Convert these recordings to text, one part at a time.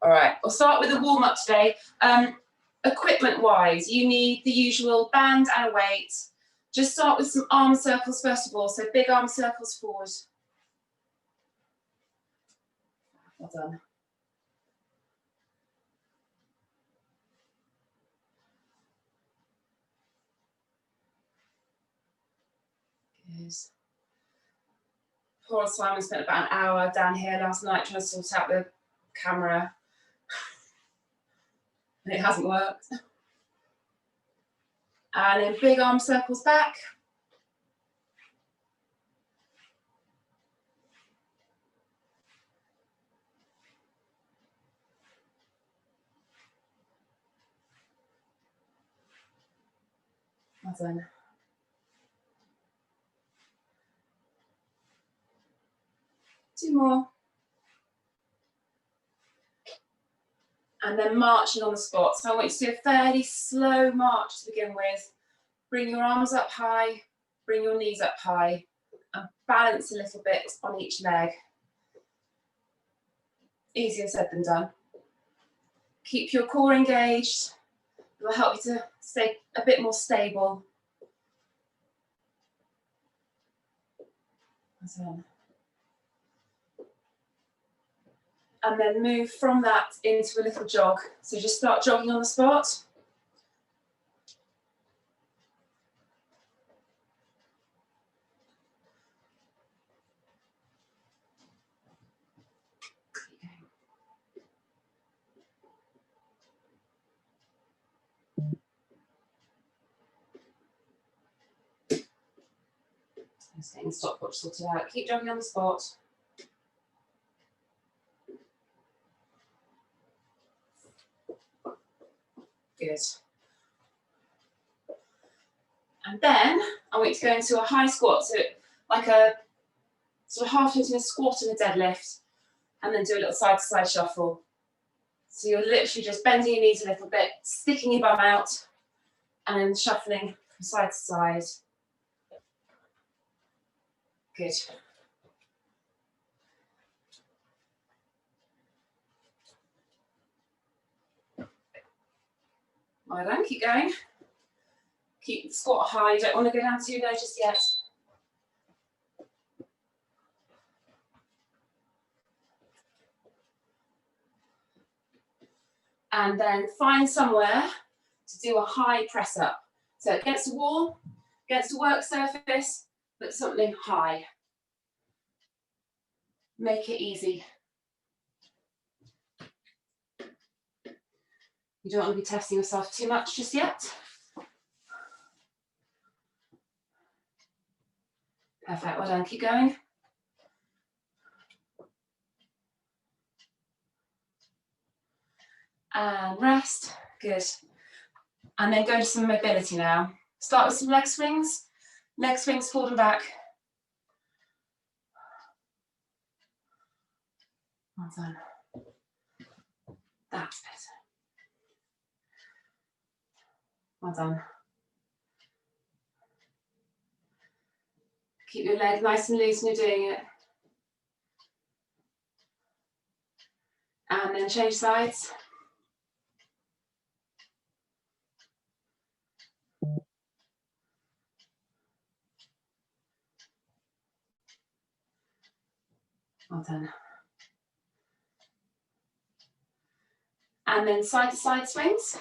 All right, we'll start with a warm-up today. Equipment-wise, you need the usual band and a weight. Just start with some arm circles first of all, so big arm circles forward. Well done. Good. Poor Simon spent about an hour down here last night trying to sort out the camera. And it hasn't worked. And then big arm circles back. Well done. Two more. And then marching on the spot. So I want you to do a fairly slow march to begin with. Bring your arms up high, bring your knees up high, and balance a little bit on each leg. Easier said than done. Keep your core engaged. It will help you to stay a bit more stable. And then move from that into a little jog. So just start jogging on the spot. Just getting the stopwatch sorted out. Keep jogging on the spot. Good. And then I want you to go into a high squat, so like a sort of half hitting a squat and a deadlift, and then do a little side to side shuffle. So you're literally just bending your knees a little bit, sticking your bum out, and then shuffling from side to side. Good. Well done, keep going. Keep the squat high, you don't want to go down too low just yet. And then find somewhere to do a high press up. So against the wall, against a work surface, but something high. Make it easy. You don't want to be testing yourself too much just yet. Perfect, well done, keep going. And rest, good. And then go to some mobility now. Start with some leg swings forward and back. Well done. That's better. Well done. Keep your leg nice and loose when you're doing it. And then change sides. Well done. And then side to side swings.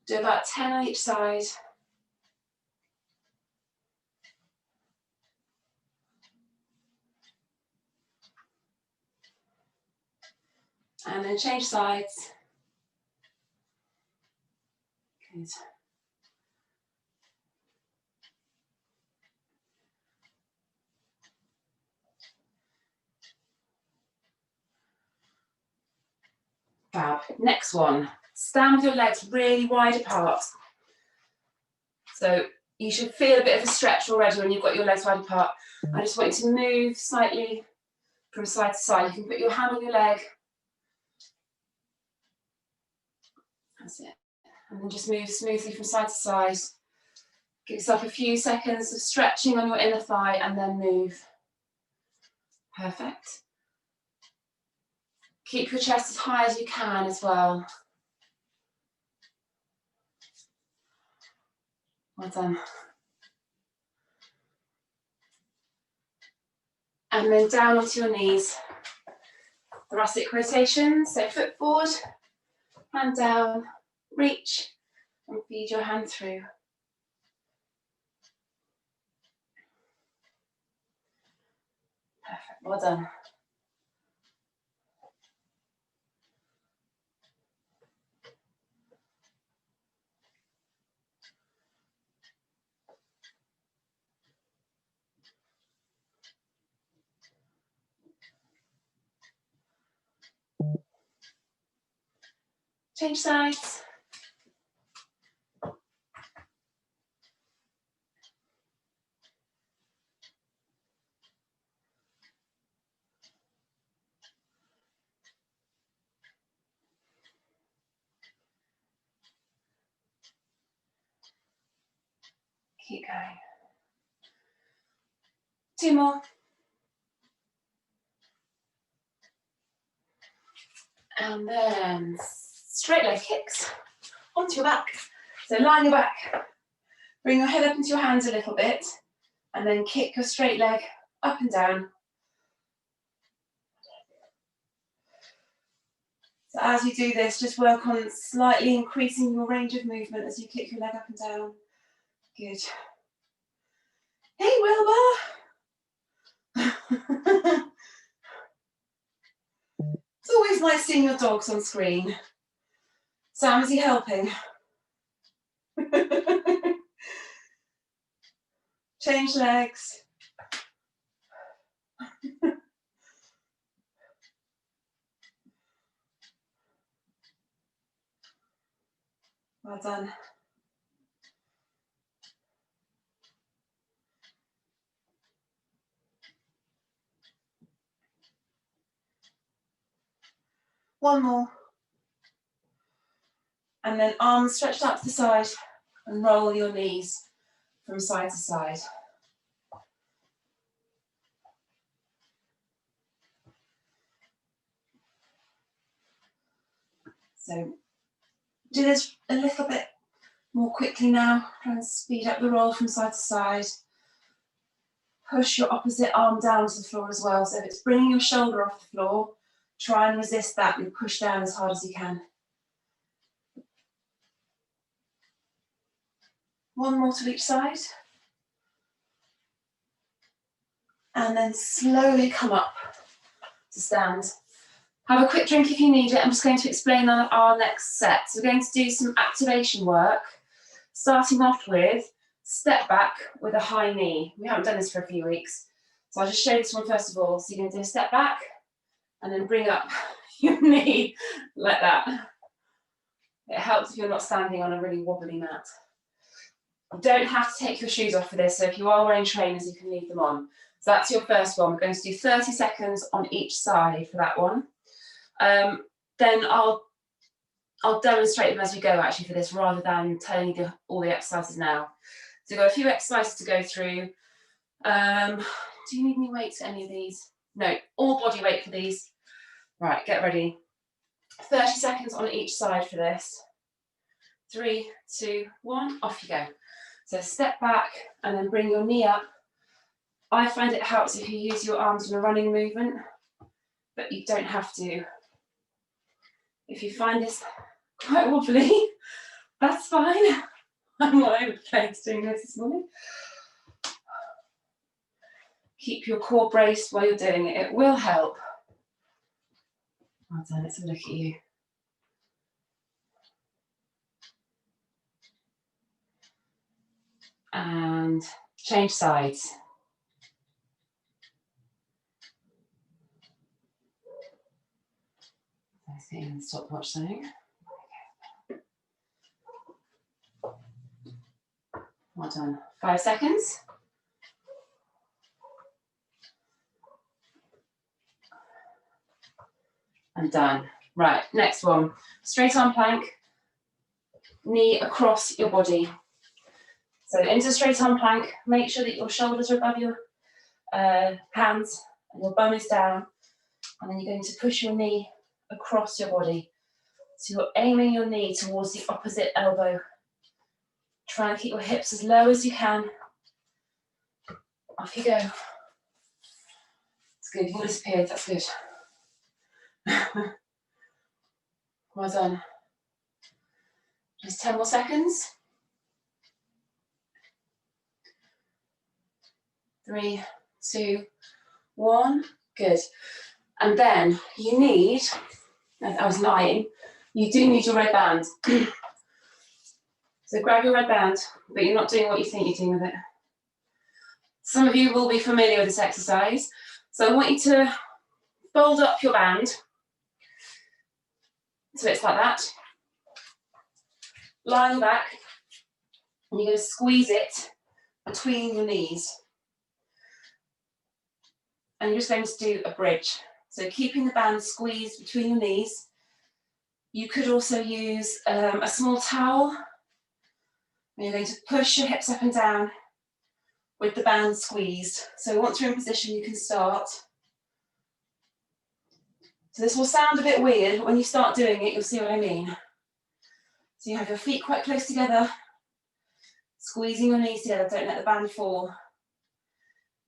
Do about 10 on each side. And then change sides. Good. Fab. Next one. Stand with your legs really wide apart. So you should feel a bit of a stretch already when you've got your legs wide apart. I just want you to move slightly from side to side. You can put your hand on your leg. That's it. And then just move smoothly from side to side. Give yourself a few seconds of stretching on your inner thigh and then move. Perfect. Keep your chest as high as you can as well. Well done. And then down onto your knees. Thoracic rotation, so foot forward, hand down, reach, and feed your hand through. Perfect, well done. Change sides. Keep going. 2 more. And then straight leg kicks onto your back. So lie on your back. Bring your head up into your hands a little bit, and then kick your straight leg up and down. So as you do this, just work on slightly increasing your range of movement as you kick your leg up and down. Good. Hey, Wilbur! It's always nice seeing your dogs on screen. Sam, is he helping? Change legs. Well done. One more. And then arms stretched out to the side and roll your knees from side to side. So do this a little bit more quickly now. Try and speed up the roll from side to side. Push your opposite arm down to the floor as well. So if it's bringing your shoulder off the floor, try and resist that and push down as hard as you can. One more to each side. And then slowly come up to stand. Have a quick drink if you need it. I'm just going to explain on our next set. So we're going to do some activation work, starting off with step back with a high knee. We haven't done this for a few weeks. So I'll just show this one first of all. So you're going to do a step back and then bring up your knee like that. It helps if you're not standing on a really wobbly mat. You don't have to take your shoes off for this. So if you are wearing trainers, you can leave them on. So that's your first one. We're going to do 30 seconds on each side for that one. Then I'll demonstrate them as we go actually for this, rather than telling you all the exercises now. So we've got a few exercises to go through. Do you need any weights for any of these? No, all body weight for these. Right, get ready. 30 seconds on each side for this. 3, 2, 1, off you go. So step back and then bring your knee up. I find it helps if you use your arms in a running movement, but you don't have to. If you find this quite wobbly, that's fine. I'm all over the place doing this morning. Keep your core braced while you're doing it. It will help. Well done, let's have a look at you. And change sides. Let's see, and stopwatch something. Well done. 5 seconds. And done. Right, next one. Straight arm plank, knee across your body. So into straight arm plank, make sure that your shoulders are above your hands and your bum is down. And then you're going to push your knee across your body. So you're aiming your knee towards the opposite elbow. Try and keep your hips as low as you can. Off you go. It's good, you've disappeared, that's good. Well done. Just 10 more seconds. 3, 2, 1. Good. And then you need, I was lying, you do need your red band. So grab your red band, but you're not doing what you think you're doing with it. Some of you will be familiar with this exercise. So I want you to fold up your band. So it's like that. Lie on your back, and you're going to squeeze it between your knees. And you're just going to do a bridge. So keeping the band squeezed between your knees. You could also use a small towel. And you're going to push your hips up and down with the band squeezed. So once you're in position, you can start. So this will sound a bit weird, but when you start doing it, you'll see what I mean. So you have your feet quite close together, squeezing your knees together, don't let the band fall.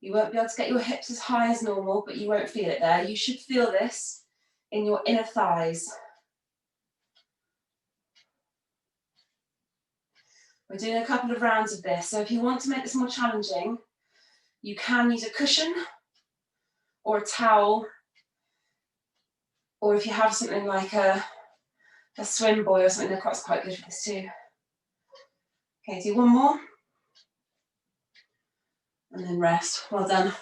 You won't be able to get your hips as high as normal, but you won't feel it there. You should feel this in your inner thighs. We're doing a couple of rounds of this, so if you want to make this more challenging, you can use a cushion or a towel, or if you have something like a swim buoy or something, that's quite good for this too. Okay, do one more. And then rest. Well done.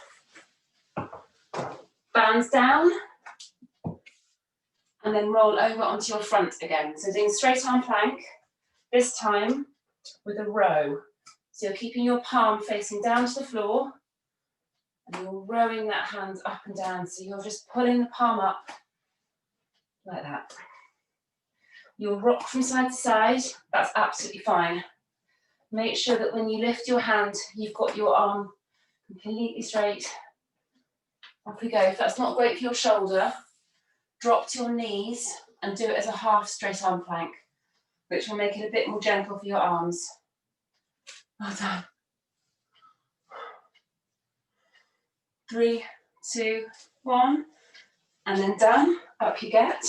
Bands down. And then roll over onto your front again. So doing straight arm plank, this time with a row. So you're keeping your palm facing down to the floor, and you're rowing that hand up and down. So you're just pulling the palm up like that. You'll rock from side to side, that's absolutely fine. Make sure that when you lift your hand, you've got your arm completely straight. Off we go. If that's not great for your shoulder, drop to your knees and do it as a half straight arm plank, which will make it a bit more gentle for your arms. Well done. 3, 2, 1, and then done. Up you get.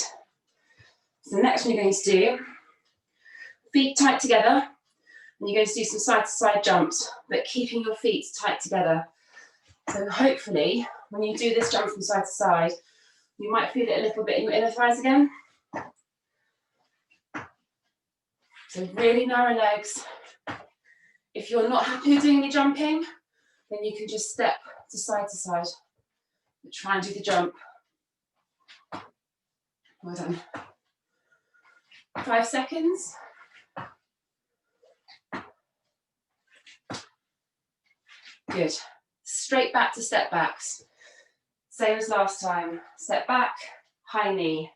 So the next one you're going to do, feet tight together, and you're going to do some side-to-side jumps, but keeping your feet tight together. So hopefully, when you do this jump from side to side, you might feel it a little bit in your inner thighs again. So really narrow legs. If you're not happy with doing the jumping, then you can just step to side, but try and do the jump. Well done. 5 seconds. Good. Straight back to step backs. Same as last time. Step back, high knee.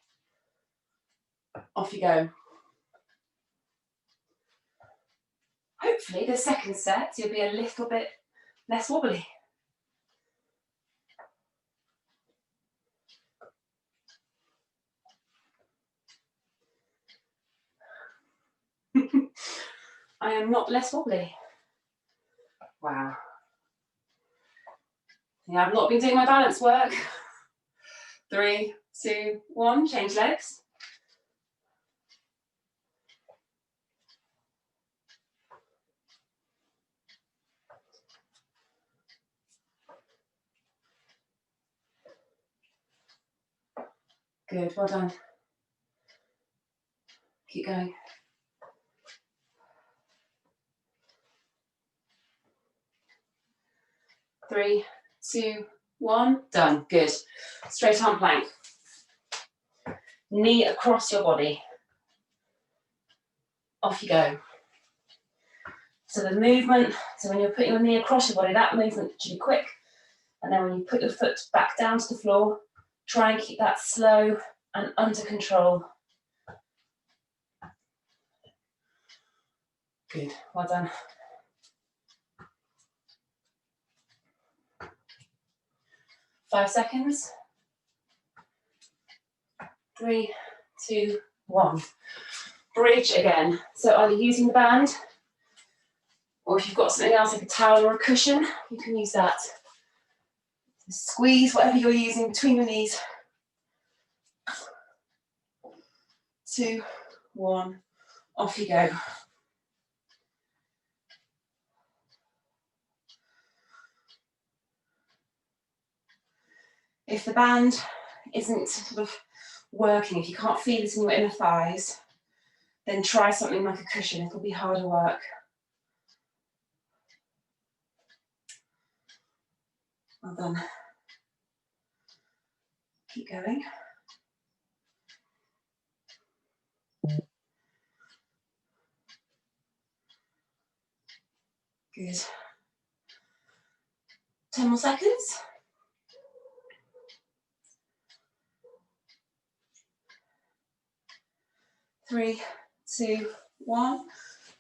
Off you go. Hopefully the second set you'll be a little bit less wobbly. I am not less wobbly. Wow. Yeah, I've not been doing my balance work. 3, 2, 1, change legs. Good, well done. Keep going. Three, 2, 1, done. Good. Straight arm plank. Knee across your body. Off you go. So the movement, so when you're putting your knee across your body, that movement should be quick. And then when you put your foot back down to the floor, try and keep that slow and under control. Good, well done. Five seconds. 3, 2, 1. Bridge again. So either using the band, or if you've got something else like a towel or a cushion, you can use that. Squeeze whatever you're using between your knees. 2, 1, off you go. If the band isn't sort of working, if you can't feel it in your inner thighs, then try something like a cushion. It'll be harder work. Well done. Keep going. Good. 10 more seconds. 3, 2, 1.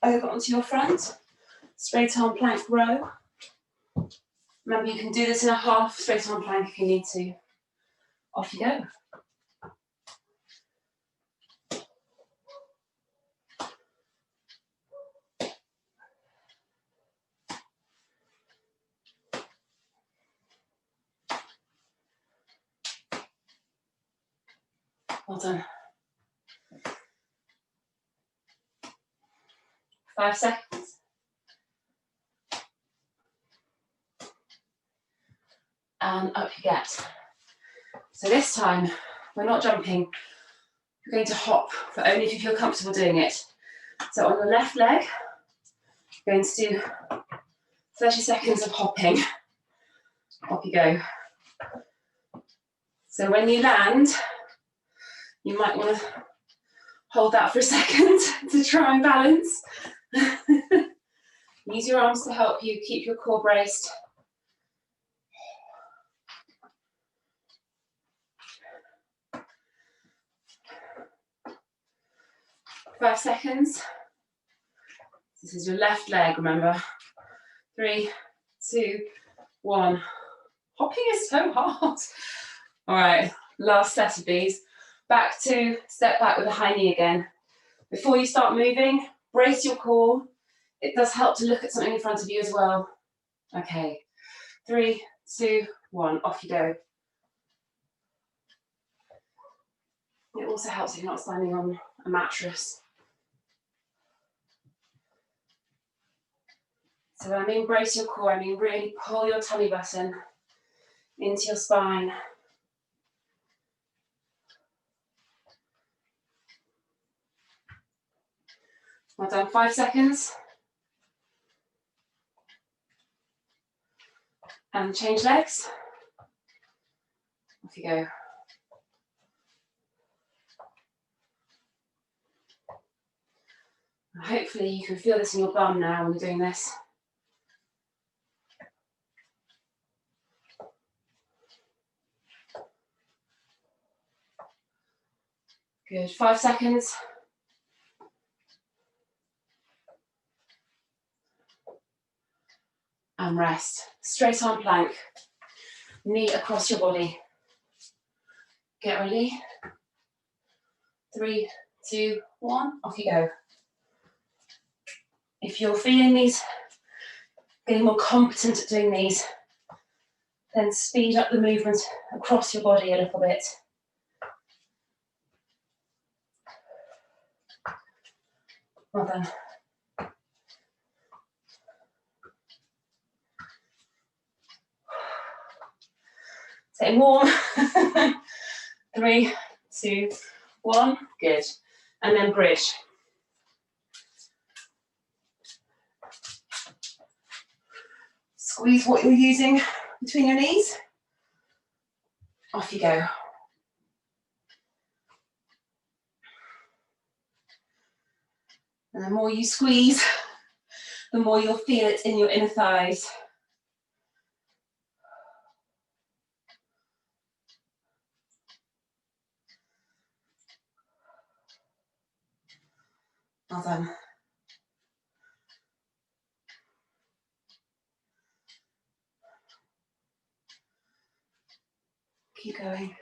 Over onto your front. Straight arm plank row. Remember, you can do this in a half straight arm plank if you need to. Off you go. Well done. 5 seconds. And up you get. So this time, we're not jumping. You're going to hop, but only if you feel comfortable doing it. So on your left leg, you're going to do 30 seconds of hopping. Off you go. So when you land, you might want to hold that for a second to try and balance. Use your arms to help you keep your core braced. Five seconds. This is your left leg, remember. 3, 2, 1. Hopping is so hard. All right, last set of these. Back to step back with a high knee again. Before you start moving, brace your core. It does help to look at something in front of you as well. Okay, 3, 2, 1, off you go. It also helps if you're not standing on a mattress. So when I mean brace your core, I mean really pull your tummy button into your spine. Well done, 5 seconds. And change legs. Off you go. Hopefully you can feel this in your bum now when you're doing this. Good, 5 seconds. And rest. Straight arm plank. Knee across your body. Get ready. 3, 2, 1, off you go. If you're feeling these, getting more competent at doing these, then speed up the movement across your body a little bit. Well done. Stay warm. 3, 2, 1, good. And then bridge. Squeeze what you're using between your knees. Off you go. And the more you squeeze, the more you'll feel it in your inner thighs. Well done. Keep going.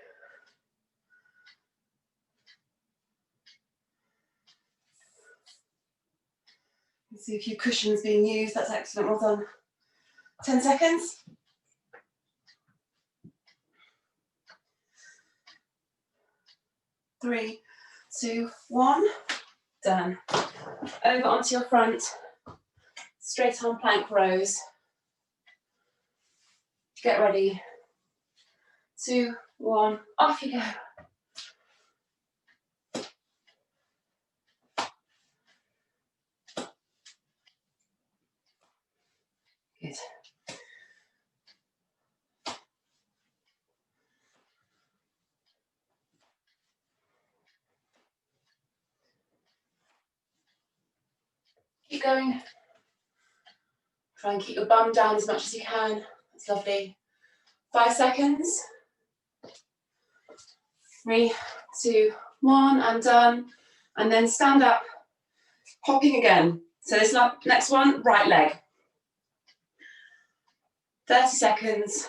See a few cushions being used. That's excellent. Well done. 10 seconds. 3, 2, 1. Done. Over onto your front. Straight arm plank rows. Get ready. 2, 1. Off you go. Good. Keep going. Try and keep your bum down as much as you can. That's lovely. 5 seconds. 3, 2, 1, and done. And then stand up, hopping again. So this next one, right leg. 30 seconds.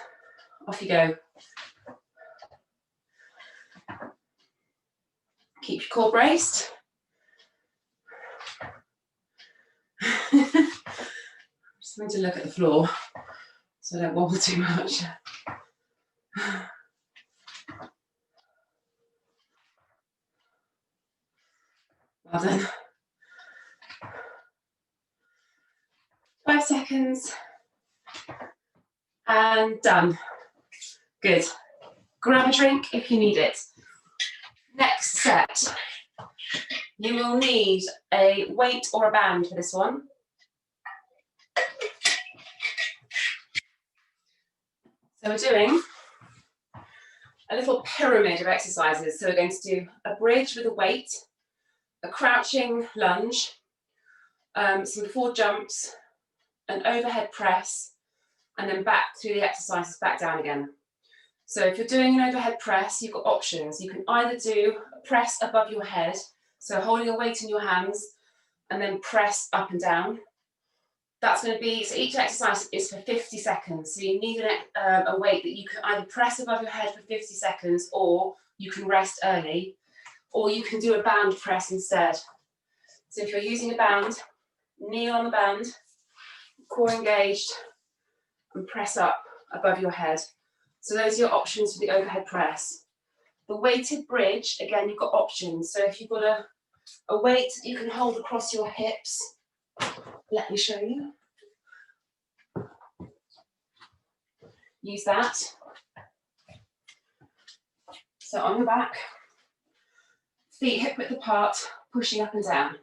Off you go. Keep your core braced. Just going to look at the floor so I don't wobble too much. Well done. 5 seconds. And done. Good. Grab a drink if you need it. Next set. You will need a weight or a band for this one. So we're doing a little pyramid of exercises. So we're going to do a bridge with a weight, a crouching lunge, some 4 jumps, an overhead press, and then back through the exercises, back down again. So if you're doing an overhead press, you've got options. You can either do a press above your head, so holding a weight in your hands, and then press up and down. That's going to be, so each exercise is for 50 seconds. So you need a weight that you can either press above your head for 50 seconds, or you can rest early, or you can do a band press instead. So if you're using a band, kneel on the band, core engaged, and press up above your head. So those are your options for the overhead press. The weighted bridge, again, you've got options. So if you've got a weight you can hold across your hips, let me show you. Use that. So on your back, feet hip width apart, pushing up and down.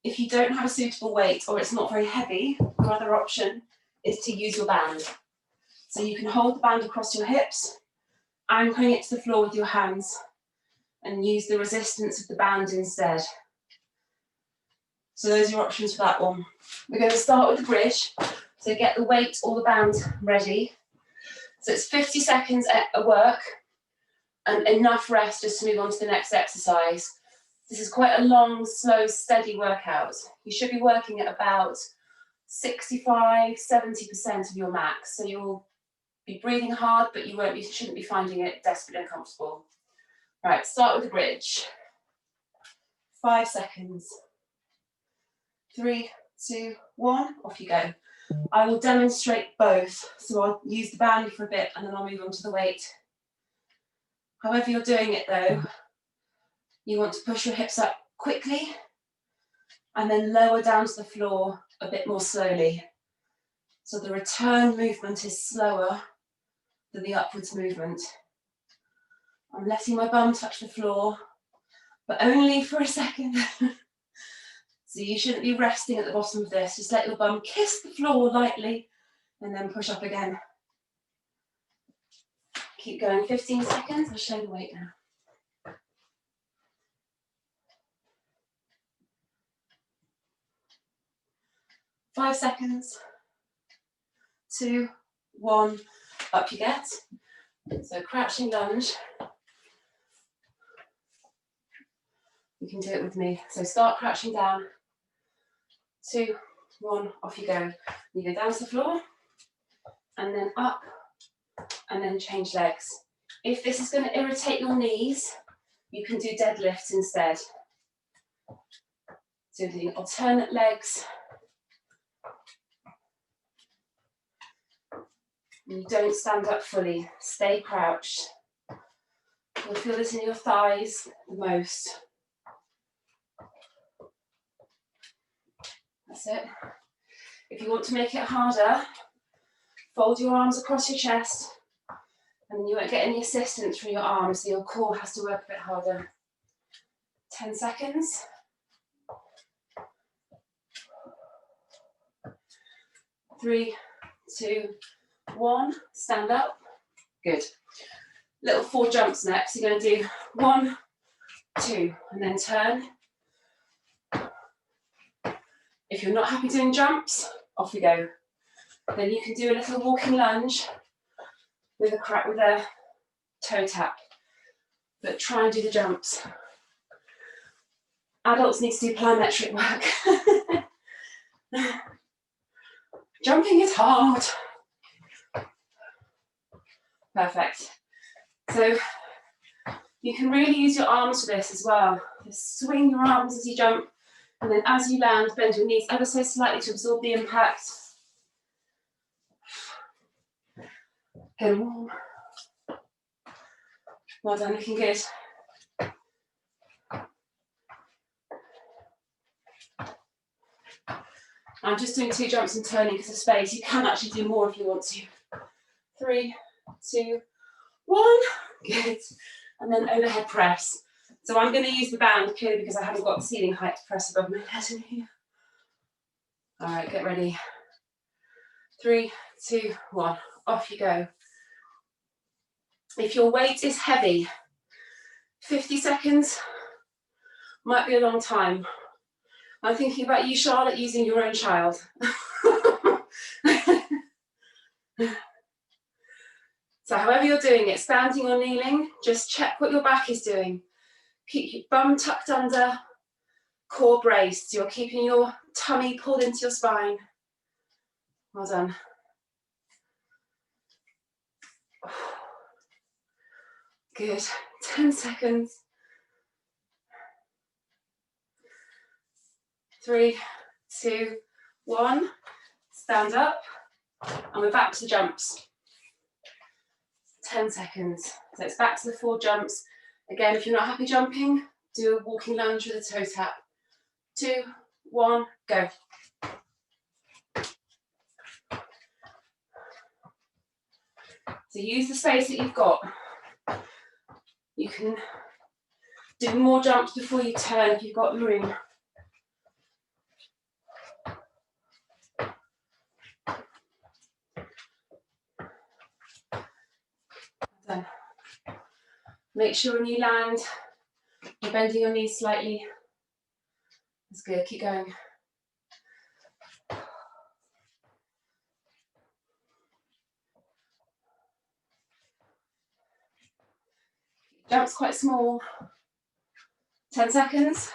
If you don't have a suitable weight or it's not very heavy, your other option is to use your band. So you can hold the band across your hips, anchoring it to the floor with your hands, and use the resistance of the band instead. So those are your options for that one. We're going to start with the bridge. So get the weight or the band ready. So it's 50 seconds at work and enough rest just to move on to the next exercise. This is quite a long, slow, steady workout. You should be working at about 65, 70% of your max. So you'll be breathing hard, but you shouldn't be finding it desperately uncomfortable. Right, start with the bridge. 5 seconds. 3, 2, 1, off you go. I will demonstrate both. So I'll use the band for a bit and then I'll move on to the weight. However you're doing it though, you want to push your hips up quickly and then lower down to the floor a bit more slowly. So the return movement is slower than the upwards movement. I'm letting my bum touch the floor, but only for a second. So you shouldn't be resting at the bottom of this. Just let your bum kiss the floor lightly and then push up again. Keep going, 15 seconds. I'll show the weight now. Five seconds. 2, 1, up you get. So crouching lunge. You can do it with me. So start crouching down. 2, 1, off you go. You go down to the floor and then up and then change legs. If this is going to irritate your knees, you can do deadlifts instead. So doing alternate legs And you don't stand up fully, stay crouched. You'll feel this in your thighs the most. That's it. If you want to make it harder, fold your arms across your chest, and then you won't get any assistance from your arms, so your core has to work a bit harder. 10 seconds. 3, 2, 1. Stand up. Good. Little 4 jumps next. You're going to do 1, 2, and then turn. If you're not happy doing jumps, off we go. Then you can do a little walking lunge with a toe tap, but try and do the jumps. Adults need to do plyometric work. Jumping is hard. Perfect. So you can really use your arms for this as well. Just swing your arms as you jump, and then as you land, bend your knees ever so slightly to absorb the impact. Get warm. Well done, looking good. I'm just doing 2 jumps and turning because of space. You can actually do more if you want to. 3, 2, 1. Good. And then overhead press. So I'm going to use the band purely because I haven't got the ceiling height to press above my head in here. All right, get ready. 3, 2, 1. Off you go. If your weight is heavy, 50 seconds might be a long time. I'm thinking about you, Charlotte, using your own child. So however you're doing it, standing or kneeling, just check what your back is doing. Keep your bum tucked under, core braced. You're keeping your tummy pulled into your spine. Well done. Good. 10 seconds. 3, 2, 1. Stand up. And we're back to the jumps. 10 seconds. So it's back to the 4 jumps. Again, if you're not happy jumping, do a walking lunge with a toe tap. 2, 1, go. So use the space that you've got. You can do more jumps before you turn if you've got room. Done. Make sure when you land, you're bending your knees slightly. That's good, keep going. Jumps quite small. 10 seconds.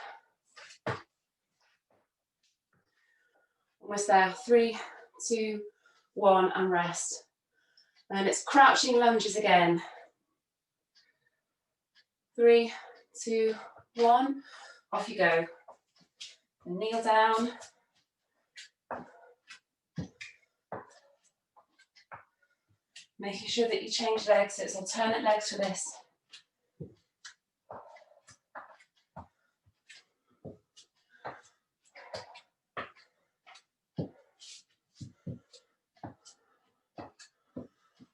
Almost there. 3, 2, 1, and rest. And it's crouching lunges again. 3, 2, 1. Off you go. And kneel down. Making sure that you change legs, so it's alternate legs for this.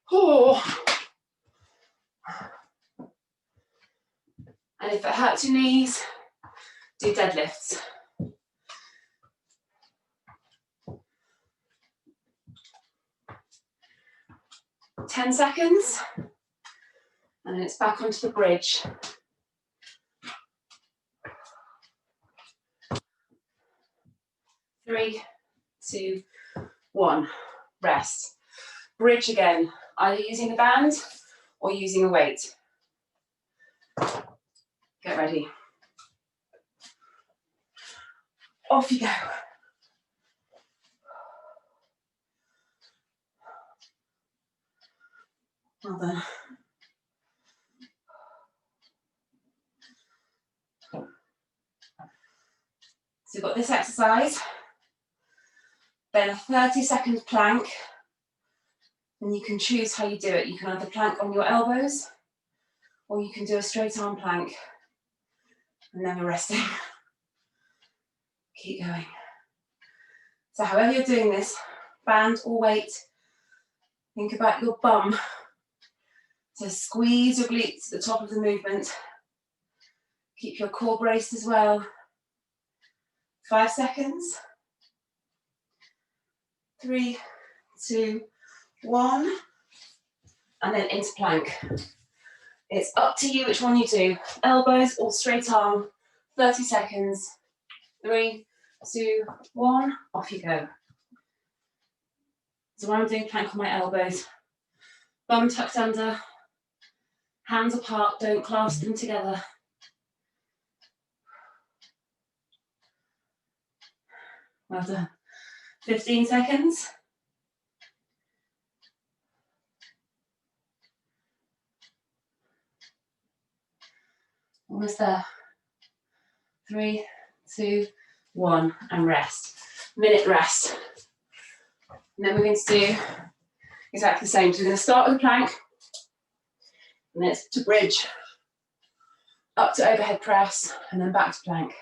Oh. And if it hurts your knees, do deadlifts. Ten seconds, and then it's back onto the bridge. 3, 2, 1, rest. Bridge again, either using the band or using a weight. Get ready. Off you go. Well done. So you've got this exercise, then a 30-second plank, And you can choose how you do it. You can either plank on your elbows, or you can do a straight arm plank, and then you're resting. Keep going. So however you're doing this, band or weight, think about your bum. So squeeze your glutes at the top of the movement. Keep your core braced as well. 5 seconds. 3, 2, 1. And then into plank. It's up to you which one you do. Elbows or straight arm. 30 seconds. 3, 2, 1. Off you go. So when I'm doing plank on my elbows, bum tucked under, hands apart, don't clasp them together. Well done. 15 seconds. Almost there. 3, 2, 1, and rest. Minute rest. And then we're going to do exactly the same. So we're going to start with a plank, and then it's to bridge, up to overhead press, and then back to plank.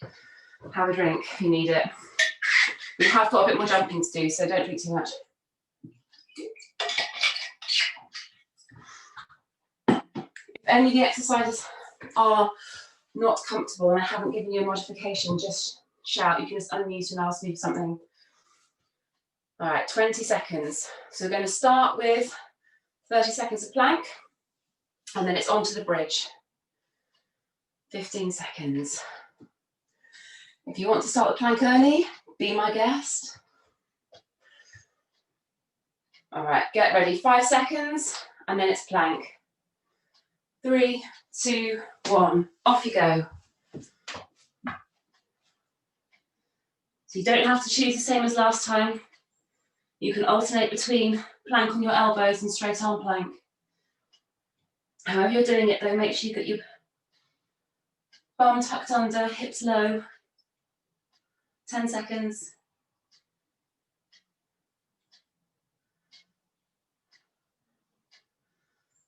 There you go. Have a drink if you need it. We have got a bit more jumping to do, so don't drink too much. If any of the exercises are not comfortable and I haven't given you a modification, just shout. You can just unmute and ask me for something. All right, 20 seconds. So we're going to start with 30 seconds of plank, and then it's onto the bridge. 15 seconds. If you want to start the plank early, be my guest. All right, get ready. 5 seconds, and then it's plank. 3, 2, 1, off you go. So you don't have to choose the same as last time. You can alternate between plank on your elbows and straight arm plank. However you're doing it though, make sure you get your bum tucked under, hips low. 10 seconds.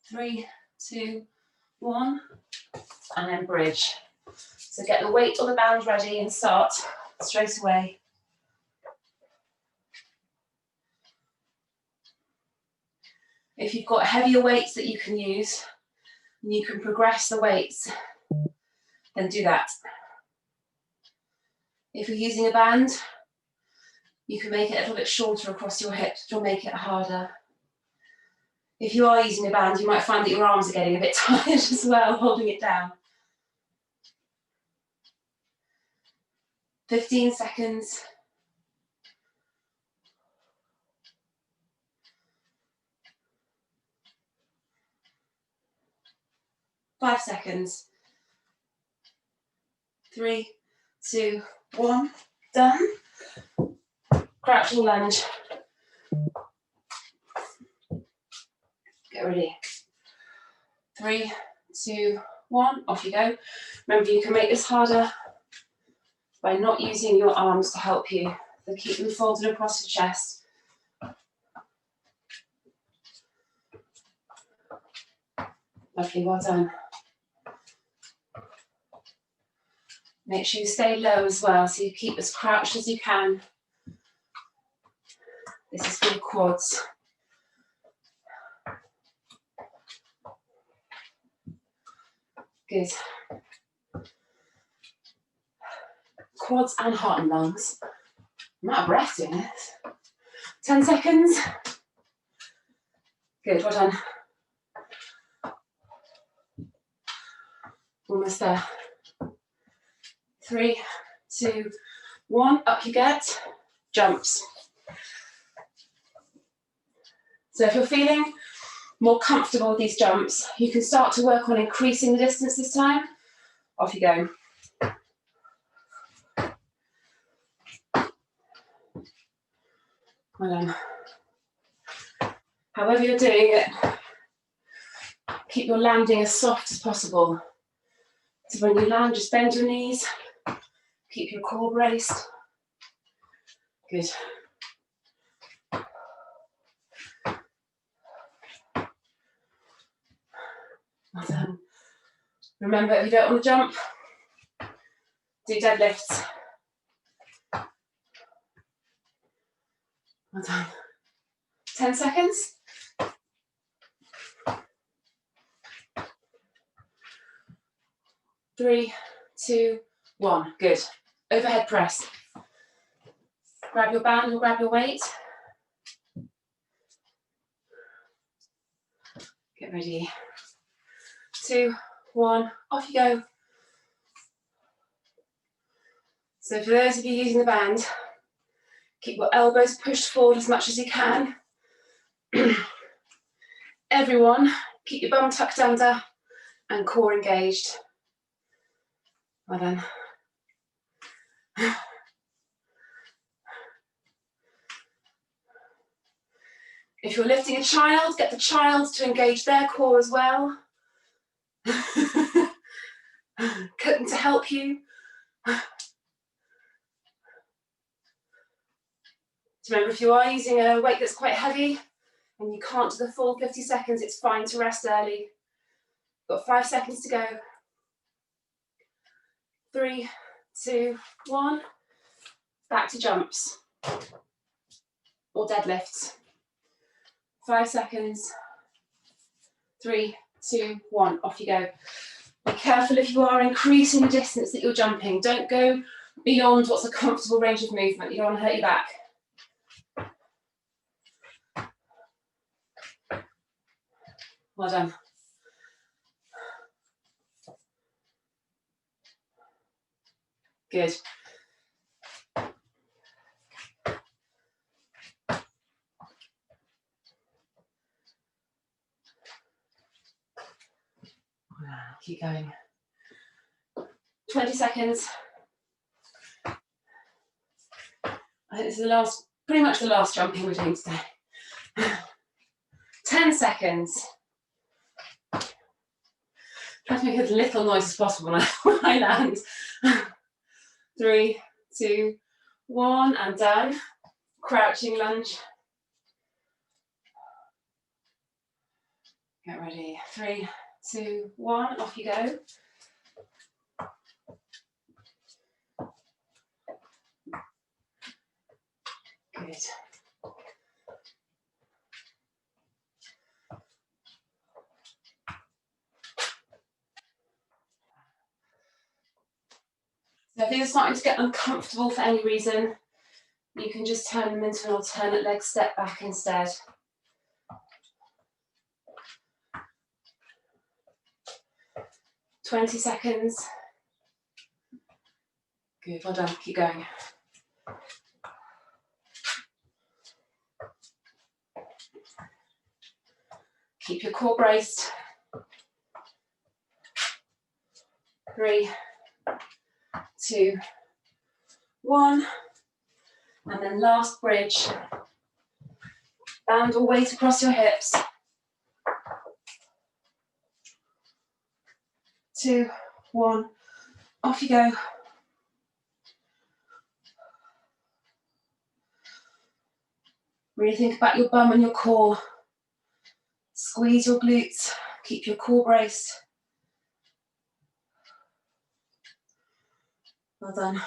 3, 2, 1, and then bridge. So get the weight or the band ready and start straight away. If you've got heavier weights that you can use, and you can progress the weights, then do that. If you're using a band, you can make it a little bit shorter across your hips, which will make it harder. If you are using a band, you might find that your arms are getting a bit tired as well, holding it down. 15 seconds. 5 seconds. 3, 2, 1, done. Crouching lunge. Get ready. 3, 2, 1, off you go. Remember, you can make this harder by not using your arms to help you. So keep them folded across your chest. Lovely, well done. Make sure you stay low as well, so you keep as crouched as you can. This is for the quads. Good. Quads and heart and lungs. I'm out of breath doing this. 10 seconds. Good, well done. Almost there. 3, 2, 1, up you get. Jumps. So if you're feeling more comfortable with these jumps, you can start to work on increasing the distance this time. Off you go. Well done. However you're doing it, keep your landing as soft as possible. So when you land, just bend your knees, Keep your core braced. Good. Well done. Remember, if you don't want to jump, do deadlifts. Well done. 10 seconds. 3, 2, 1. Good. Overhead press. Grab your band or grab your weight. Get ready. 2, 1. Off you go. So for those of you using the band, keep your elbows pushed forward as much as you can. Everyone, keep your bum tucked under and core engaged. Well done. If you're lifting a child, get the child to engage their core as well. Get them to help you. So remember, if you are using a weight that's quite heavy and you can't do the full 50 seconds, it's fine to rest early. Got 5 seconds to go. 3, 2, 1. Back to jumps or deadlifts. 5 seconds. 3, 2, 1. Off you go. Be careful if you are increasing the distance that you're jumping. Don't go beyond what's a comfortable range of movement. You don't want to hurt your back. Well done. Good. Keep going. 20 seconds. I think this is the last, pretty much the last jumping we're doing today. 10 seconds. Try to make as little noise as possible when I land. 3, 2, 1, and down. Crouching lunge. Get ready. 3, 2, 1, off you go. Good. So if these are starting to get uncomfortable for any reason, you can just turn them into an alternate leg step back instead. "20 seconds. Good, well done, keep going. Keep your core braced. 3, 2, 1. And then last bridge. Band or weight across your hips. 2, 1. Off you go. Really think about your bum and your core. Squeeze your glutes. Keep your core braced. Well done.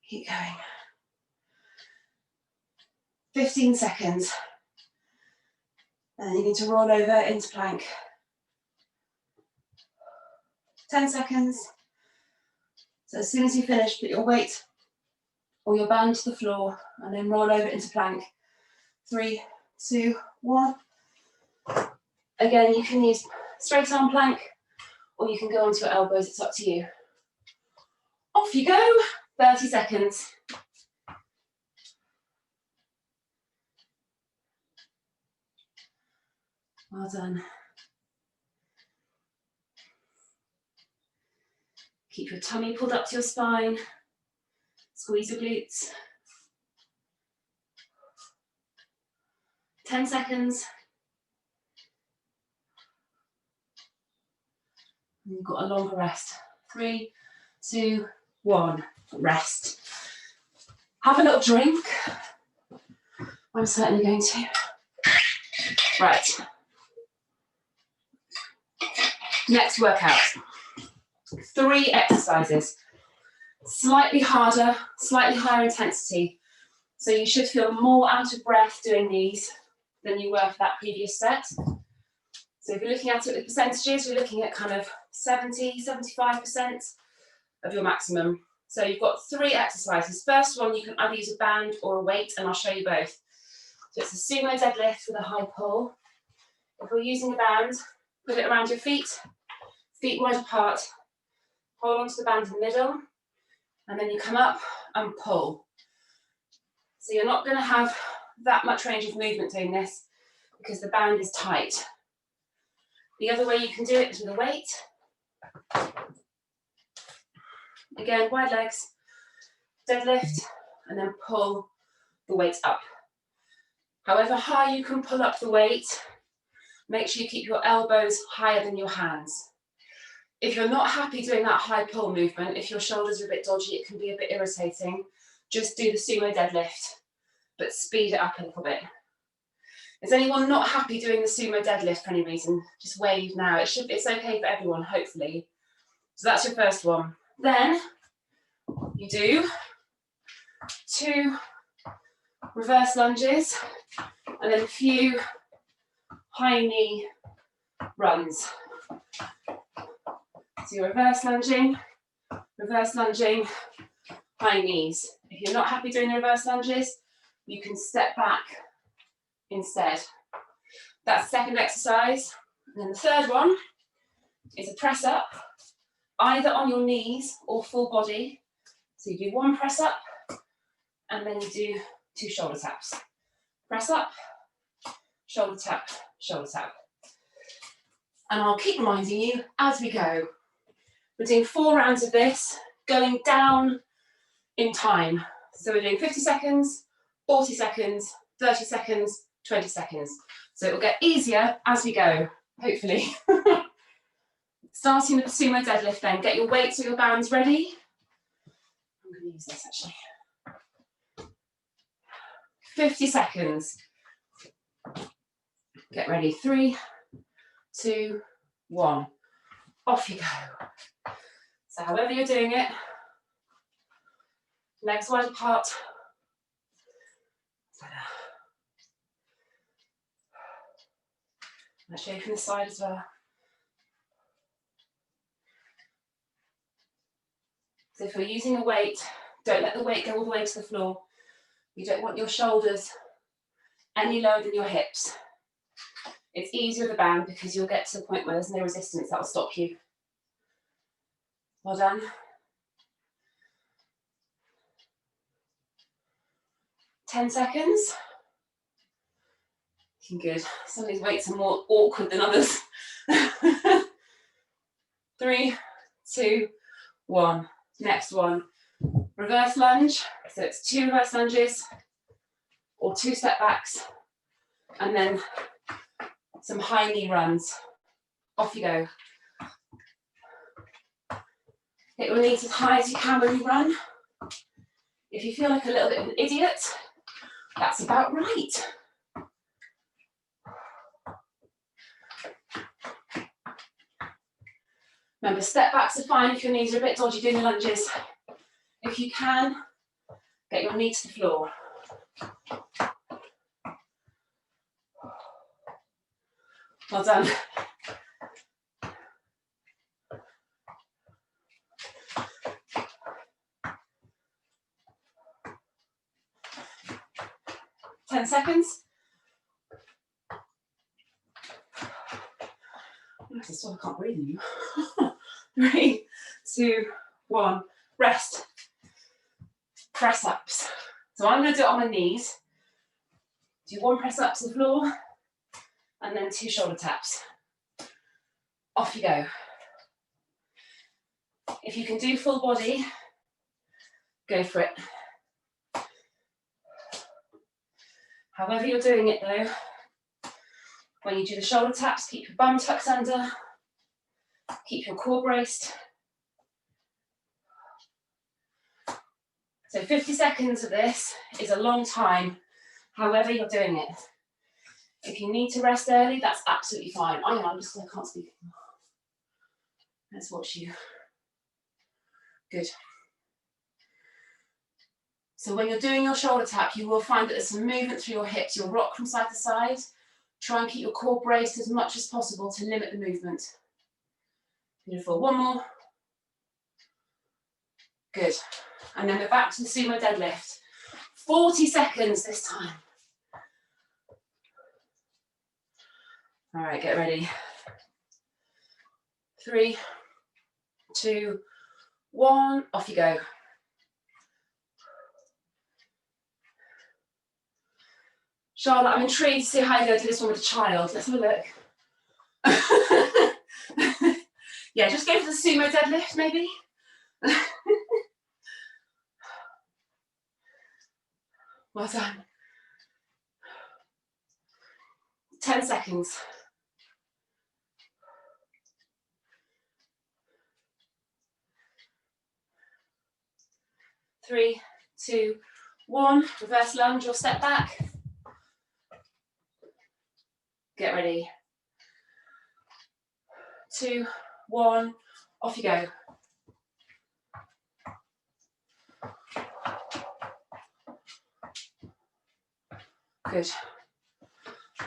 Keep going. 15 seconds. And then you need to roll over into plank. 10 seconds. So as soon as you finish, put your weight or your band to the floor and then roll over into plank. 3, 2, 1. Again, you can use straight arm plank or you can go onto your elbows, it's up to you. Off you go, 30 seconds. Well done. Keep your tummy pulled up to your spine. Squeeze your glutes. 10 seconds. And you've got a longer rest. 3, 2, 1, rest. Have a little drink. I'm certainly going to. Right. Next workout. 3 exercises. Slightly harder, slightly higher intensity. So you should feel more out of breath doing these than you were for that previous set. So if you're looking at it with percentages, you're looking at kind of 70, 75% of your maximum. So you've got 3 exercises. First one, you can either use a band or a weight, and I'll show you both. So it's a sumo deadlift with a high pull. If we're using a band, put it around your feet wide apart, hold onto the band in the middle, and then you come up and pull. So you're not going to have that much range of movement doing this because the band is tight. The other way you can do it is with a weight. Again, wide legs, deadlift, and then pull the weight up. However high you can pull up the weight, make sure you keep your elbows higher than your hands. If you're not happy doing that high pull movement, if your shoulders are a bit dodgy, it can be a bit irritating, just do the sumo deadlift, but speed it up a little bit. Is anyone not happy doing the sumo deadlift for any reason? Just wave now. It's okay for everyone, hopefully. So that's your first one. Then you do 2 reverse lunges and then a few high knee runs. So you're reverse lunging, high knees. If you're not happy doing the reverse lunges, you can step back instead. That's the second exercise. And then the third one is a press up, either on your knees or full body. So you do 1 press up, and then you do 2 shoulder taps. Press up, shoulder tap, shoulder tap. And I'll keep reminding you as we go. We're doing 4 rounds of this, going down in time. So we're doing 50 seconds, 40 seconds, 30 seconds, 20 seconds. So it will get easier as we go, hopefully. Starting with the sumo deadlift then. Get your weights or your bands ready. I'm going to use this actually. 50 seconds. Get ready. 3, 2, 1. Off you go. So however you're doing it, legs wide apart. I'll show you from the side as well. So if you're using a weight, don't let the weight go all the way to the floor. You don't want your shoulders any lower than your hips. It's easier with a band because you'll get to the point where there's no resistance that will stop you. Well done. Ten seconds. Looking good. Some of these weights are more awkward than others. 3, 2, 1. Next one. Reverse lunge. So it's 2 reverse lunges or 2 step backs, and then some high knee runs. Off you go. Get your knees as high as you can when you run. If you feel like a little bit of an idiot, that's about right. Remember, step backs are fine if your knees are a bit dodgy doing the lunges. If you can, get your knee to the floor. Well done. Ten seconds. I can't breathe anymore. 3, 2, 1. Rest. Press ups. So I'm going to do it on my knees. Do 1 press up to the floor, and then 2 shoulder taps. Off you go. If you can do full body, go for it. However you're doing it though, When you do the shoulder taps, keep your bum tucked under, keep your core braced. So 50 seconds of this is a long time, however you're doing it. If you need to rest early, that's absolutely fine. I can't speak. Let's watch you. Good. So when you're doing your shoulder tap, you will find that there's some movement through your hips. You'll rock from side to side. Try and keep your core braced as much as possible to limit the movement. Beautiful. One more. Good. And then we're back to the sumo deadlift. 40 seconds this time. All right, get ready. 3, 2, 1, off you go. Charlotte, I'm intrigued to see how you're going to do this one with a child. Let's have a look. Yeah, just go for the sumo deadlift, maybe. Well done. 10 seconds. Three, 2, 1. Reverse lunge or step back. Get ready. 2, 1. Off you go. Good.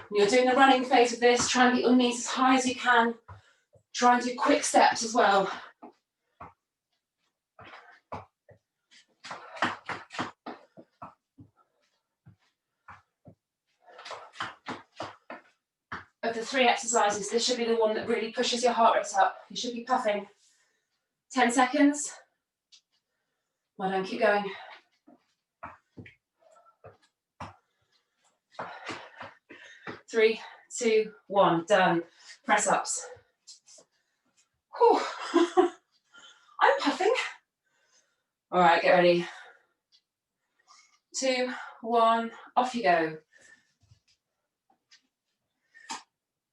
When you're doing the running phase of this, try and get your knees as high as you can. Try and do quick steps as well. Of the 3 exercises, this should be the one that really pushes your heart rate up. You should be puffing. 10 seconds. Well done, keep going. 3, 2, 1, done. Press ups. Whew. I'm puffing. All right, get ready. 2, 1, off you go.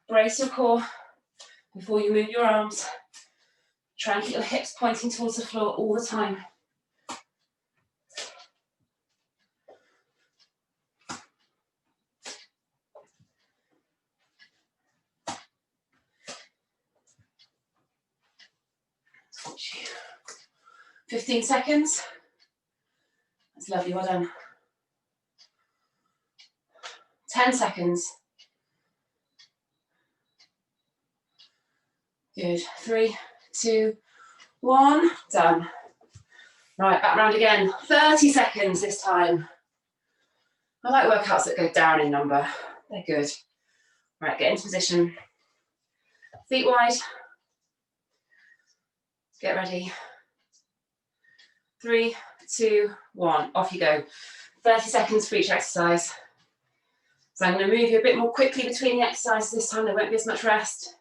Brace your core before you move your arms. Try and keep your hips pointing towards the floor all the time. Watch you. 15 seconds. That's lovely, well done. 10 seconds. Good. 3, 2, 1, done. Right, back round again. 30 seconds this time. I like workouts that go down in number. They're good. Right, get into position. Feet wide. Get ready. 3, 2, 1, off you go. 30 seconds for each exercise. So I'm going to move you a bit more quickly between the exercises this time. There won't be as much rest.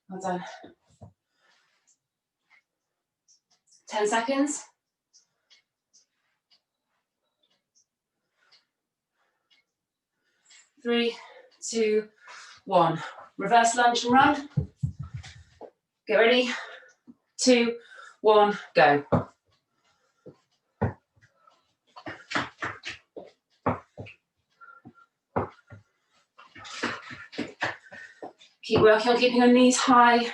Well done. 10 seconds. 3, 2, 1. Reverse lunge and run. Get ready. 2, 1, go. Keep working on keeping your knees high.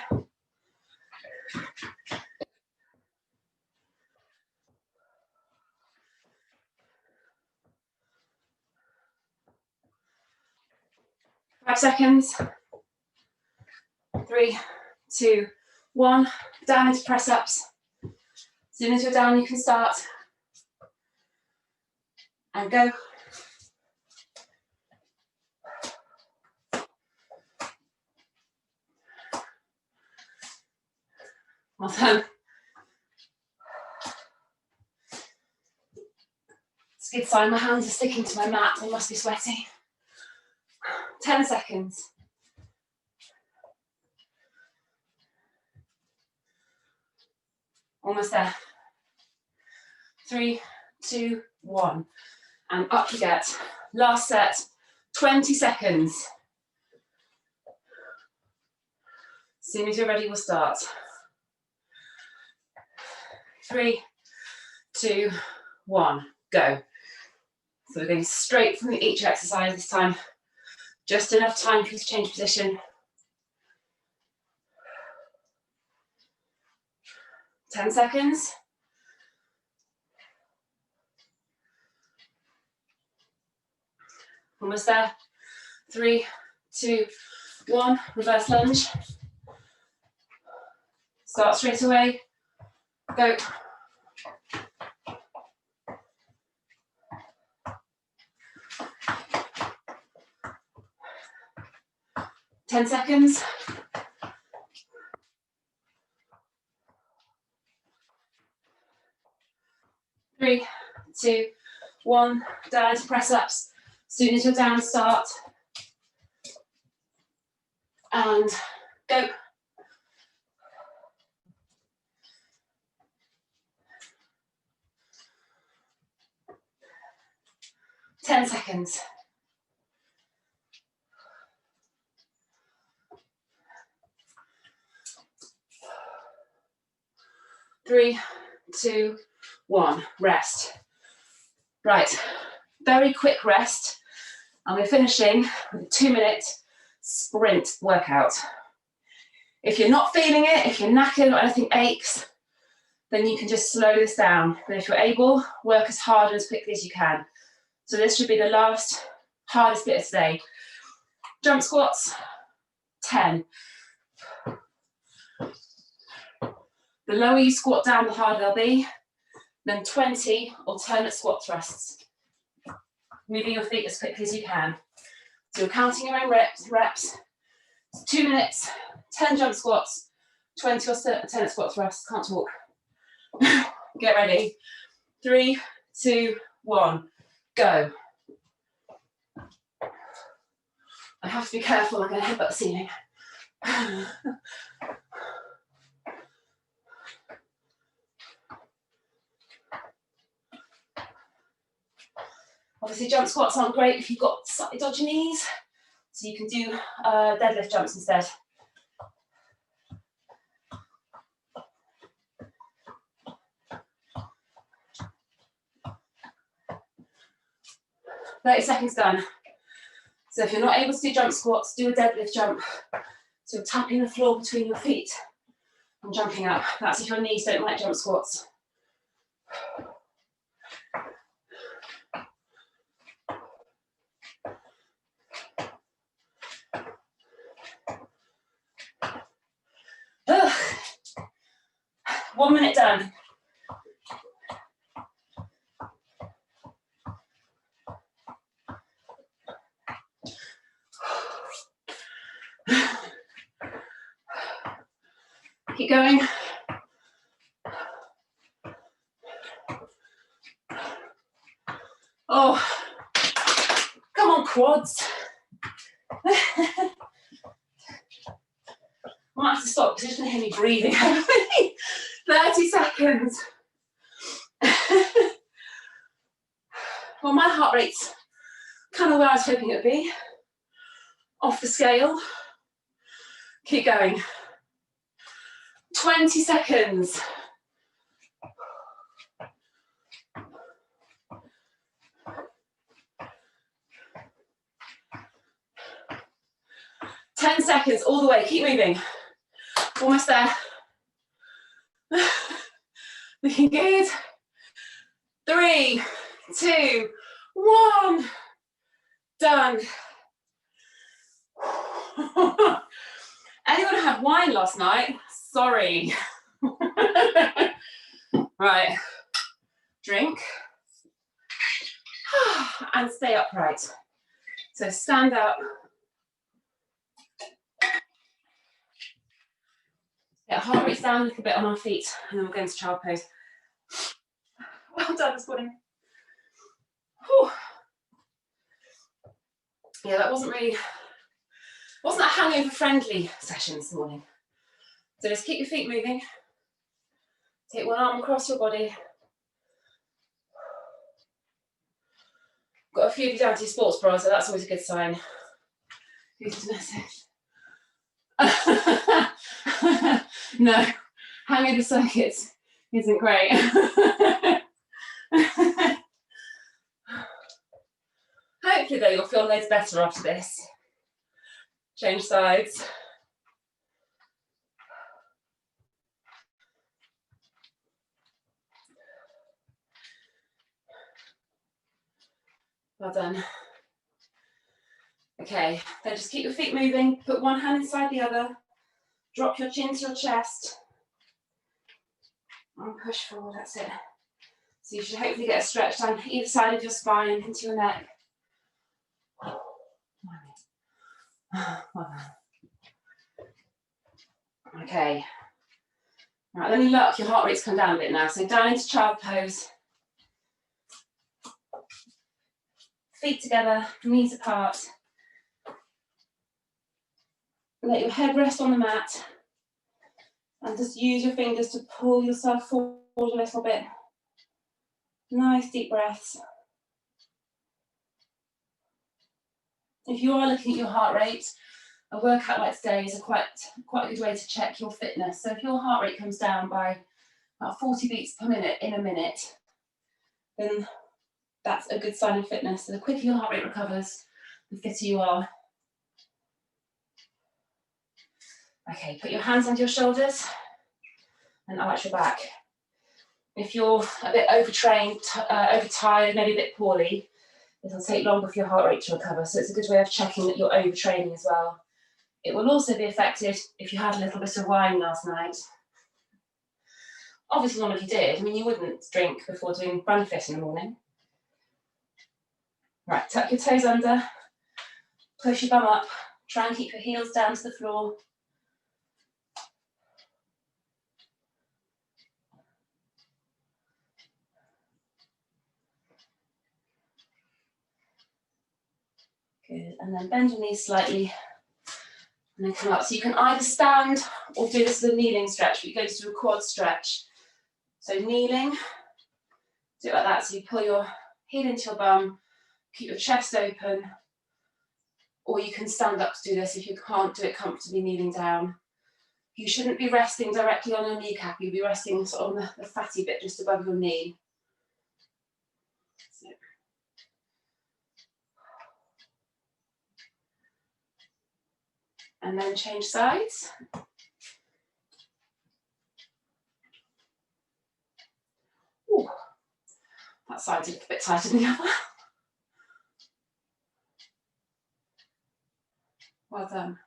Five seconds. 3, 2, 1. Down into press ups. As soon as you're down, you can start. And go. Well done. It's a good sign my hands are sticking to my mat. They must be sweaty. 10 seconds. Almost there. 3, 2, 1. And up you get. Last set, 20 seconds. As soon as you're ready, we'll start. 3, 2, 1, go. So we're going straight from each exercise this time. Just enough time for you to change position. 10 seconds. Almost there. 3, 2, 1, reverse lunge. Start straight away. Go. 10 seconds. 3, 2, 1, down to press ups. As soon as you're down, start. And go. Ten seconds. 3, 2, 1, rest. Right, very quick rest. And we're finishing with a 2-minute sprint workout. If you're not feeling it, if you're knackered or anything aches, then you can just slow this down. But if you're able, work as hard and as quickly as you can. So this should be the last hardest bit of today. Jump squats, 10. The lower you squat down, the harder they'll be. Then 20 alternate squat thrusts. Moving your feet as quickly as you can. So you're counting your own reps. It's 2 minutes, 10 jump squats, 20 alternate squat thrusts. Can't talk. Get ready. 3, 2, 1, go. I have to be careful, I'm going to headbutt the ceiling. Obviously, jump squats aren't great if you've got slightly dodgy knees, so you can do deadlift jumps instead. "30 seconds done." So if you're not able to do jump squats, do a deadlift jump. So you're tapping the floor between your feet and jumping up. That's if your knees don't like jump squats. Ugh. 1 minute done. Keep going. Oh, come on, quads. I might have to stop because you're just going to hear me breathing heavily. 30 seconds. Well, my heart rate's kind of where I was hoping it would be. Off the scale. Keep going. 20 seconds. Ten seconds, all the way, keep moving. Almost there. Looking good. 3, 2, 1. Done. Anyone had wine last night? Sorry. Right. Drink. And stay upright. So stand up. Get heart rates down a little bit on our feet, and then we'll go into child pose. Well done this morning. Whew. Yeah, that wasn't a hangover friendly session this morning. So just keep your feet moving. Take one arm across your body. Got a few of you down to your sports bra, so that's always a good sign. Who's the message? No, hanging the circuits isn't great. Hopefully though, you'll feel loads better after this. Change sides. Well done. Okay, then just keep your feet moving. Put one hand inside the other. Drop your chin to your chest. And push forward, that's it. So you should hopefully get a stretch down either side of your spine into your neck. Okay. Right, let me look, your heart rate's come down a bit now. So down into child pose. Feet together, knees apart. Let your head rest on the mat. And just use your fingers to pull yourself forward a little bit. Nice deep breaths. If you are looking at your heart rate, a workout like today is quite a good way to check your fitness. So if your heart rate comes down by about 40 beats per minute in a minute, then that's a good sign of fitness. So the quicker your heart rate recovers, the fitter you are. Okay, put your hands under your shoulders and arch your back. If you're a bit overtrained, overtired, maybe a bit poorly, it'll take longer for your heart rate to recover. So it's a good way of checking that you're overtraining as well. It will also be affected if you had a little bit of wine last night. Obviously none of you did. I mean, you wouldn't drink before doing RunFit in the morning. Right, tuck your toes under, push your bum up, try and keep your heels down to the floor. Good, and then bend your knees slightly and then come up. So you can either stand or do this as a kneeling stretch, but you're going to do a quad stretch. So kneeling, do it like that. So you pull your heel into your bum, keep your chest open, or you can stand up to do this if you can't do it comfortably kneeling down. You shouldn't be resting directly on your kneecap, you'll be resting sort of on the fatty bit just above your knee. So. And then change sides. Ooh, that side's a little bit tighter than the other. Well done.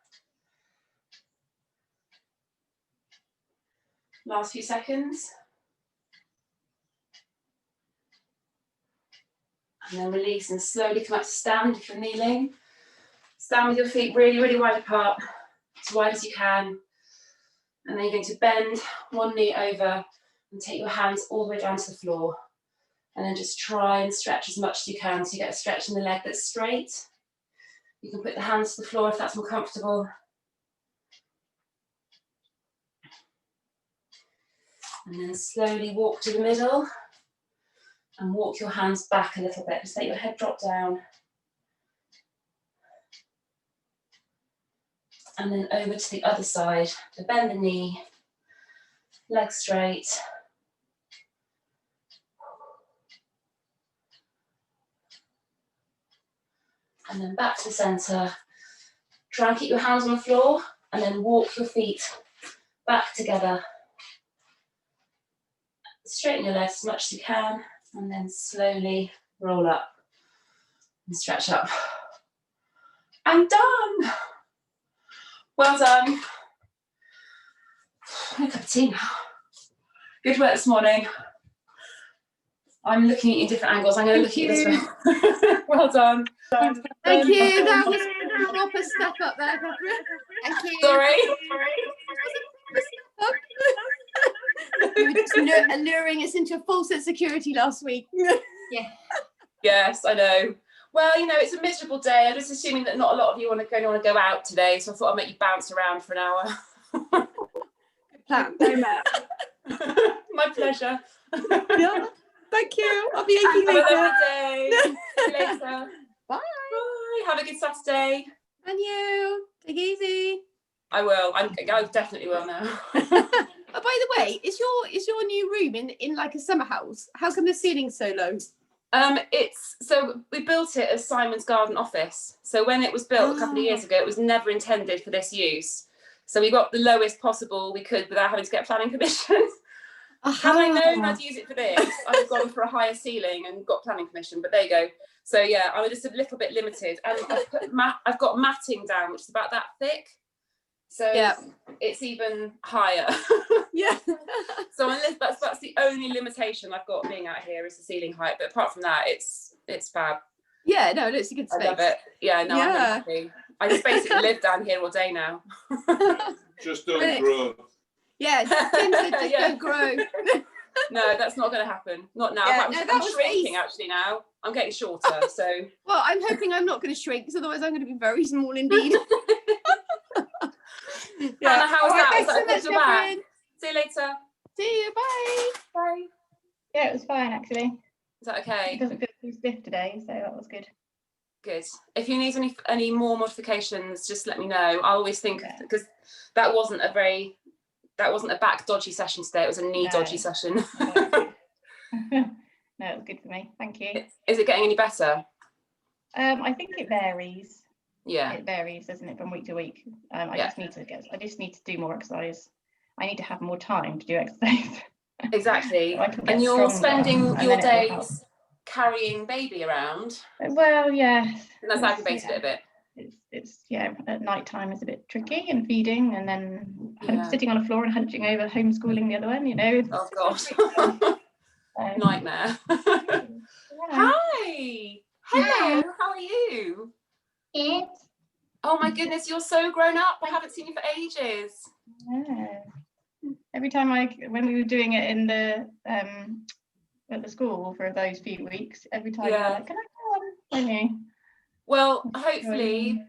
Last few seconds. And then release and slowly come up to stand if you're kneeling. Stand with your feet really, really wide apart, as wide as you can. And then you're going to bend one knee over and take your hands all the way down to the floor. And then just try and stretch as much as you can so you get a stretch in the leg that's straight. You can put the hands to the floor if that's more comfortable. And then slowly walk to the middle and walk your hands back a little bit. Just let your head drop down. And then over to the other side. So bend the knee, leg straight. And then back to the centre. Try and keep your hands on the floor and then walk your feet back together. Straighten your legs as much as you can and then slowly roll up and stretch up. I'm done! Well done. A cup of tea now. Good work this morning. I'm looking at you in different angles. I'm going to look at you this way. Well done. Thank you. That was a proper step up there, Catherine. Thank you. Sorry. You were just luring us into a false insecurity last week. Yeah. Yes, I know. Well, you know, it's a miserable day. I'm just assuming that not a lot of you want to go out today, so I thought I'd make you bounce around for an hour. Good plan. My pleasure. Yeah. Thank you. I'll be aching Have a later. lovely day. See you later. Bye. Bye. Have a good Saturday. And you. Take it easy. I will. I definitely will now. Oh, by the way, is your new room in like a summer house? How come the ceiling's so low? So we built it as Simon's garden office. So when it was built a couple of years ago, it was never intended for this use. So we got the lowest possible we could without having to get planning permission. Had I known I'd use it for this, I'd have gone for a higher ceiling and got planning permission. But there you go. So yeah, I was just a little bit limited, and I've got matting down, which is about that thick. So it's even higher. Yeah. So unless that's the only limitation I've got being out here is the ceiling height. But apart from that, it's fab. Yeah, no, it's a good space. I love it. Yeah, no, I'm really happy. I just basically live down here all day now. Just don't grow. Yeah, just don't grow. No, that's not going to happen. Not now. Yeah, I'm shrinking actually now. I'm getting shorter. So. Well, I'm hoping I'm not going to shrink, because otherwise I'm going to be very small indeed. Hannah, how's that? Thanks so much, Catherine. See you later. See you. Bye. Bye. Yeah, it was fine actually. Is that okay? It doesn't feel too stiff today, so that was good. Good. If you need any more modifications, just let me know. I always think, because that wasn't a back dodgy session today. It was a knee dodgy session. No, it was good for me. Thank you. Is it getting any better? I think it varies. Yeah. It varies, doesn't it, from week to week? I just need to do more exercise. I need to have more time to do exercise. So and you're spending your days carrying baby around. Well, yes. And that's aggravated it a bit. It's at night time is a bit tricky, and feeding, and then sitting on the floor and hunching over, homeschooling the other one, Oh god. Nightmare. Hi. Hello. How are you? Good. Oh my goodness, you're so grown up. I haven't seen you for ages. Yeah. Every time when we were doing it in the at the school for those few weeks, every time you're like, can I go on? Well, hopefully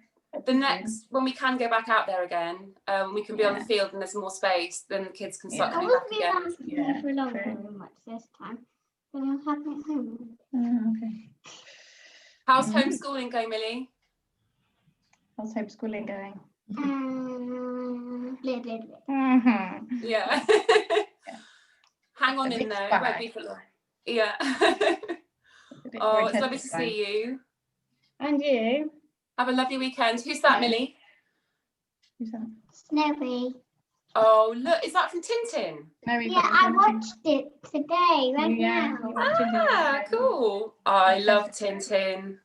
the next, when we can go back out there again, we can be on the field and there's more space, then the kids can start coming back again. Yeah, for long very much this time, but I'll have it home. Okay. How's homeschooling going, Millie? How's homeschooling going? Yeah. Hang on in there. It won't be for long. Yeah. Oh, it's lovely to see you. And you. Have a lovely weekend. Who's that, Millie? Who's that? Snowy. Oh, look, is that from Tintin? Yeah, I watched it today, now. Ah, cool. I love Tintin.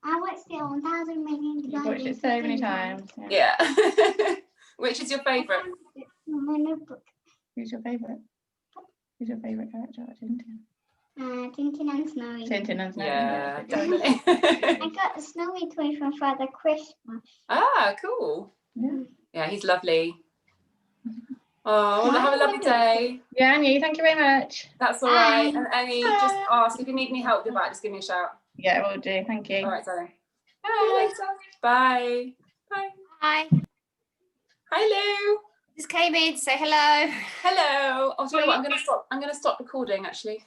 I watched it 1,000 million times. You've watched it so many times. Yeah. Which is your favourite? My notebook. Who's your favourite? Who's your favourite character? Tintin and Snowy. Tintin and Snowy. Yeah, definitely. I got a Snowy toy from Father Christmas. Ah, cool. Yeah. Yeah, he's lovely. Oh, well, have a lovely day. Yeah, and you. Thank you very much. That's all right. And Annie, just ask if you need any help with that. Just give me a shout. Yeah, will do. Thank you. All right, darling. Bye. Bye. Bye. Hi, Hi, Lou. just came in to say hello. Hello. Oh, sorry, what? I'm going to stop recording actually.